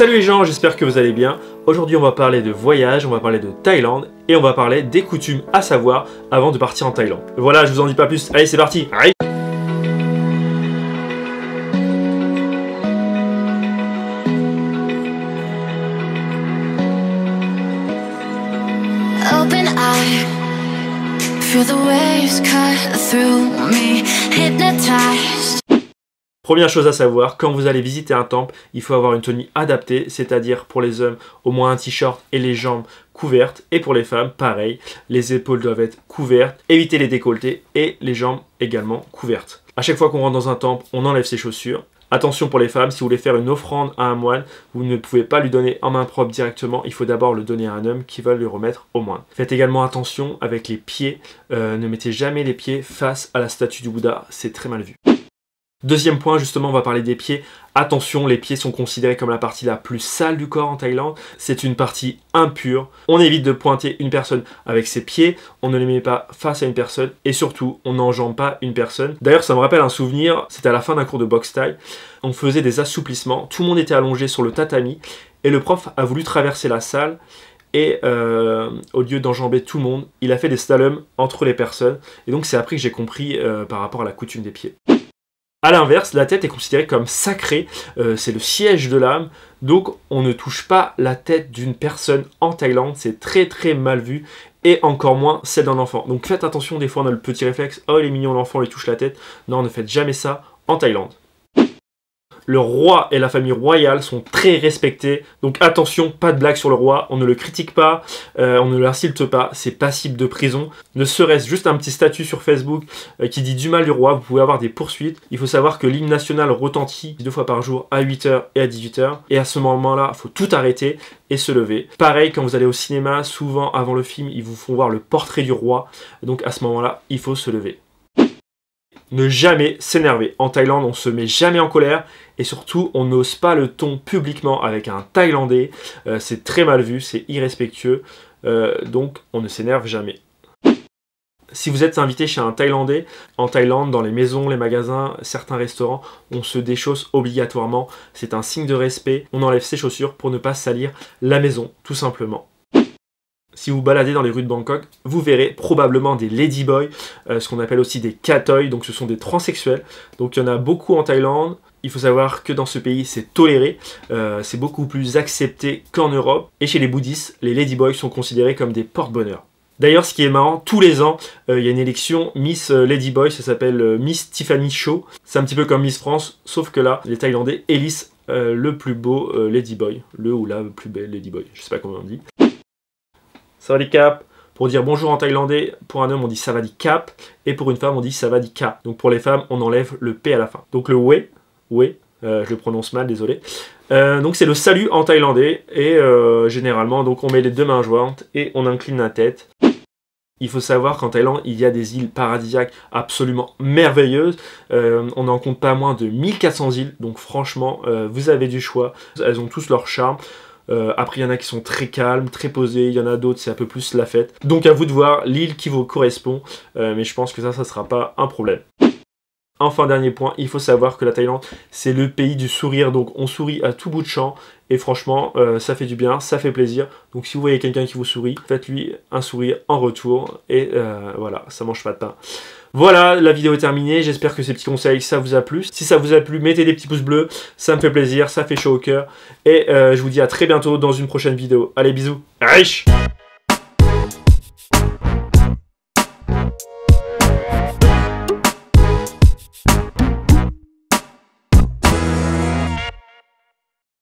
Salut les gens, j'espère que vous allez bien. Aujourd'hui on va parler de voyage, on va parler de Thaïlande et on va parler des coutumes à savoir avant de partir en Thaïlande. Voilà, je vous en dis pas plus, allez c'est parti. Allez. Open eye, feel the waves cut through me, hypnotized. Première chose à savoir, quand vous allez visiter un temple, il faut avoir une tenue adaptée, c'est-à-dire pour les hommes, au moins un t-shirt et les jambes couvertes, et pour les femmes, pareil, les épaules doivent être couvertes, évitez les décolletés et les jambes également couvertes. À chaque fois qu'on rentre dans un temple, on enlève ses chaussures. Attention pour les femmes, si vous voulez faire une offrande à un moine, vous ne pouvez pas lui donner en main propre directement, il faut d'abord le donner à un homme qui va lui remettre au moine. Faites également attention avec les pieds, ne mettez jamais les pieds face à la statue du Bouddha, c'est très mal vu. Deuxième point, justement, on va parler des pieds. Attention, les pieds sont considérés comme la partie la plus sale du corps en Thaïlande. C'est une partie impure. On évite de pointer une personne avec ses pieds, on ne les met pas face à une personne et surtout, on n'enjambe pas une personne. D'ailleurs, ça me rappelle un souvenir, c'était à la fin d'un cours de boxe thaï. On faisait des assouplissements, tout le monde était allongé sur le tatami et le prof a voulu traverser la salle. Et au lieu d'enjamber tout le monde, il a fait des slaloms entre les personnes. Et donc, c'est après que j'ai compris par rapport à la coutume des pieds. A l'inverse, la tête est considérée comme sacrée, c'est le siège de l'âme, donc on ne touche pas la tête d'une personne en Thaïlande, c'est très très mal vu, et encore moins celle d'un enfant. Donc faites attention, des fois on a le petit réflexe, oh il est mignon l'enfant, il touche la tête, non ne faites jamais ça en Thaïlande. Le roi et la famille royale sont très respectés, donc attention, pas de blague sur le roi, on ne le critique pas, on ne l'insulte pas, c'est passible de prison. Ne serait-ce juste un petit statut sur Facebook qui dit du mal du roi, vous pouvez avoir des poursuites. Il faut savoir que l'hymne national retentit 2 fois par jour à 8h et à 18h, et à ce moment-là, il faut tout arrêter et se lever. Pareil, quand vous allez au cinéma, souvent avant le film, ils vous font voir le portrait du roi, donc à ce moment-là, il faut se lever. Ne jamais s'énerver. En Thaïlande, on se met jamais en colère et surtout, on n'ose pas le ton publiquement avec un Thaïlandais. C'est très mal vu, c'est irrespectueux, donc on ne s'énerve jamais. Si vous êtes invité chez un Thaïlandais, en Thaïlande, dans les maisons, les magasins, certains restaurants, on se déchausse obligatoirement. C'est un signe de respect. On enlève ses chaussures pour ne pas salir la maison, tout simplement. Si vous baladez dans les rues de Bangkok, vous verrez probablement des ladyboys, ce qu'on appelle aussi des katoy, donc ce sont des transsexuels. Donc il y en a beaucoup en Thaïlande. Il faut savoir que dans ce pays, c'est toléré, c'est beaucoup plus accepté qu'en Europe. Et chez les bouddhistes, les ladyboys sont considérés comme des porte-bonheur. D'ailleurs, ce qui est marrant, tous les ans, il y a une élection Miss Ladyboy, ça s'appelle Miss Tiffany Show. C'est un petit peu comme Miss France, sauf que là, les Thaïlandais élisent le plus beau Ladyboy, le ou la plus belle Ladyboy, je sais pas comment on dit. Sawadee-kap. Pour dire bonjour en thaïlandais, pour un homme on dit sawadee-kap et pour une femme on dit sawadee-ka. Donc pour les femmes on enlève le P à la fin. Donc le we, je le prononce mal, désolé. Donc c'est le salut en thaïlandais et généralement donc on met les 2 mains jointes et on incline la tête. Il faut savoir qu'en Thaïlande, il y a des îles paradisiaques absolument merveilleuses. On n'en compte pas moins de 1400 îles, donc franchement, vous avez du choix. Elles ont tous leur charme. Après, il y en a qui sont très calmes, très posés. Il y en a d'autres, c'est un peu plus la fête. Donc à vous de voir l'île qui vous correspond. Mais je pense que ça ne sera pas un problème. Enfin, dernier point, il faut savoir que la Thaïlande, c'est le pays du sourire. Donc on sourit à tout bout de champ. Et franchement, ça fait du bien, ça fait plaisir. Donc si vous voyez quelqu'un qui vous sourit, faites-lui un sourire en retour. Et voilà, ça mange pas de pain. Voilà, la vidéo est terminée. J'espère que ces petits conseils, ça vous a plu. Si ça vous a plu, mettez des petits pouces bleus. Ça me fait plaisir, ça fait chaud au cœur. Et je vous dis à très bientôt dans une prochaine vidéo. Allez, bisous. Aïe!